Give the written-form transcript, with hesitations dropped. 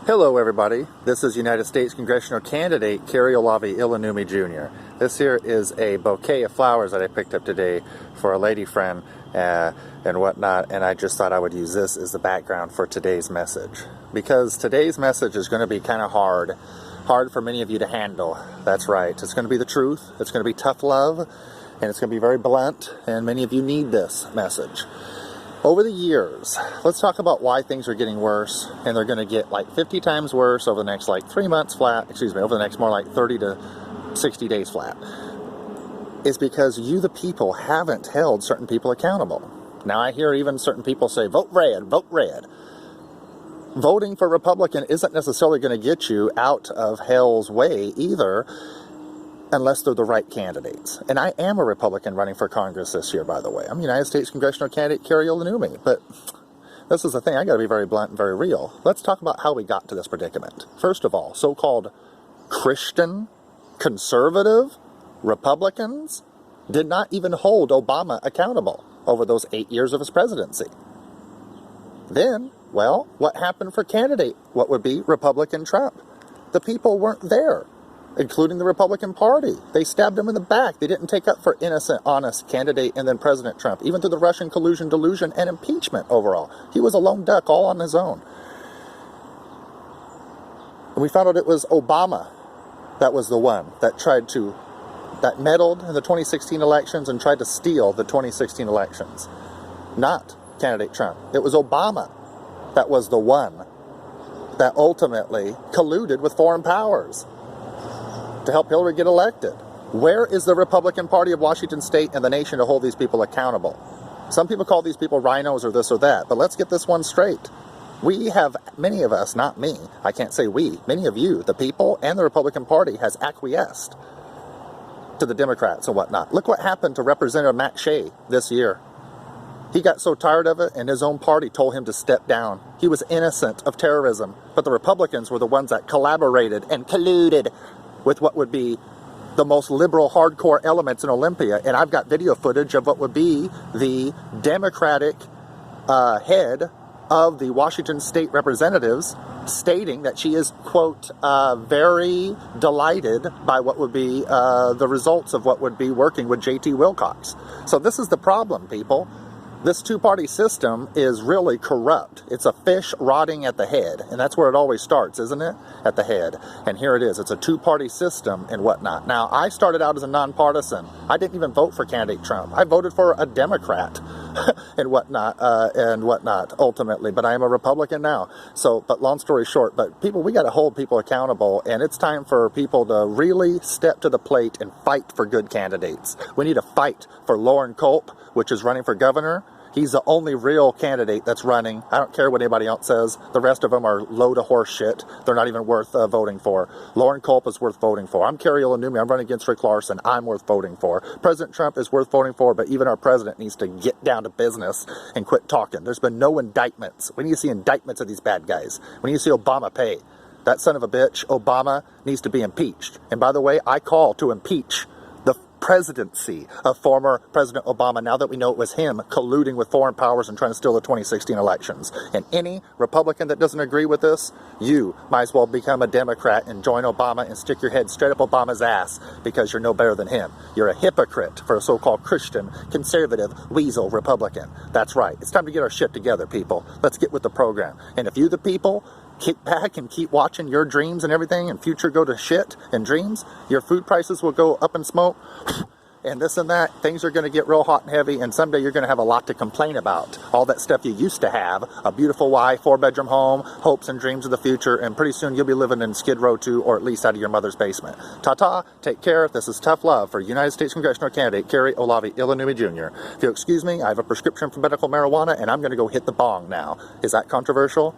Hello everybody, this is United States Congressional candidate Kari Ilonummi Jr. This here is a bouquet of flowers that I picked up today for a lady friend and whatnot, and I just thought I would use this as the background for today's message. Because today's message is going to be kind of hard for many of you to handle. That's right, it's going to be the truth, it's going to be tough love, and it's going to be very blunt, and many of you need this message. Over the years, let's talk about why things are getting worse, and they're going to get like 50 times worse over the next like 3 months flat, over the next more like 30 to 60 days flat. Is because you, the people, haven't held certain people accountable. Now I hear even certain people say, vote red, vote red. Voting for Republican isn't necessarily going to get you out of hell's way either, unless they're the right candidates. And I am a Republican running for Congress this year, by the way. I'm United States Congressional candidate Kari Ilonummi. But this is the thing, I got to be very blunt and very real. Let's talk about how we got to this predicament. First of all, so-called Christian, conservative Republicans did not even hold Obama accountable over those 8 years of his presidency. Then, well, what happened for candidate, what would be Republican Trump? The people weren't there, including the Republican Party. They stabbed him in the back. They didn't take up for innocent, honest candidate and then President Trump, even through the Russian collusion, delusion, and impeachment overall. He was a lone duck all on his own. And we found out it was Obama that was the one that that meddled in the 2016 elections and tried to steal the 2016 elections. Not candidate Trump. It was Obama that was the one that ultimately colluded with foreign powers to help Hillary get elected. Where is the Republican Party of Washington State and the nation to hold these people accountable? Some people call these people rhinos or this or that, but let's get this one straight. We have, many of us, not me, I can't say we, many of you, the people and the Republican Party has acquiesced to the Democrats and whatnot. Look what happened to Representative Matt Shea this year. He got so tired of it and his own party told him to step down. He was innocent of terrorism, but the Republicans were the ones that collaborated and colluded with what would be the most liberal hardcore elements in Olympia. And I've got video footage of what would be the Democratic head of the Washington State Representatives stating that she is, quote, very delighted by what would be the results of what would be working with J.T. Wilcox. So this is the problem, people. This two-party system is really corrupt. It's a fish rotting at the head, and that's where it always starts, isn't it? At the head. And here it is. It's a two-party system and whatnot. Now, I started out as a nonpartisan. I didn't even vote for candidate Trump. I voted for a Democrat and whatnot, ultimately. But I am a Republican now. So, but long story short, but people, we got to hold people accountable, and it's time for people to really step to the plate and fight for good candidates. We need to fight for Lauren Culp, which is running for governor. He's the only real candidate that's running. I don't care what anybody else says. The rest of them are load of horse shit. They're not even worth voting for. Lauren Culp is worth voting for. I'm Kari Ilonummi. I'm running against Rick Larson. I'm worth voting for. President Trump is worth voting for, but even our president needs to get down to business and quit talking. There's been no indictments. We need to see indictments of these bad guys. We need to see Obama pay. That son of a bitch, Obama, needs to be impeached. And by the way, I call to impeach the presidency of former President Obama, now that we know it was him colluding with foreign powers and trying to steal the 2016 elections. And any Republican that doesn't agree with this, you might as well become a Democrat and join Obama and stick your head straight up Obama's ass, because you're no better than him. You're a hypocrite for a so-called Christian, conservative, weasel Republican. That's right. It's time to get our shit together, people. Let's get with the program. And if you, the people, kick back and keep watching your dreams and everything and future go to shit and dreams, your food prices will go up in smoke and this and that. Things are going to get real hot and heavy, and someday you're going to have a lot to complain about. All that stuff you used to have, a beautiful wife, 4-bedroom home, hopes and dreams of the future, and pretty soon you'll be living in Skid Row 2, or at least out of your mother's basement. Ta-ta, take care. This is tough love for United States Congressional candidate Kari Ilonummi Jr. If you'll excuse me, I have a prescription for medical marijuana and I'm going to go hit the bong now. Is that controversial?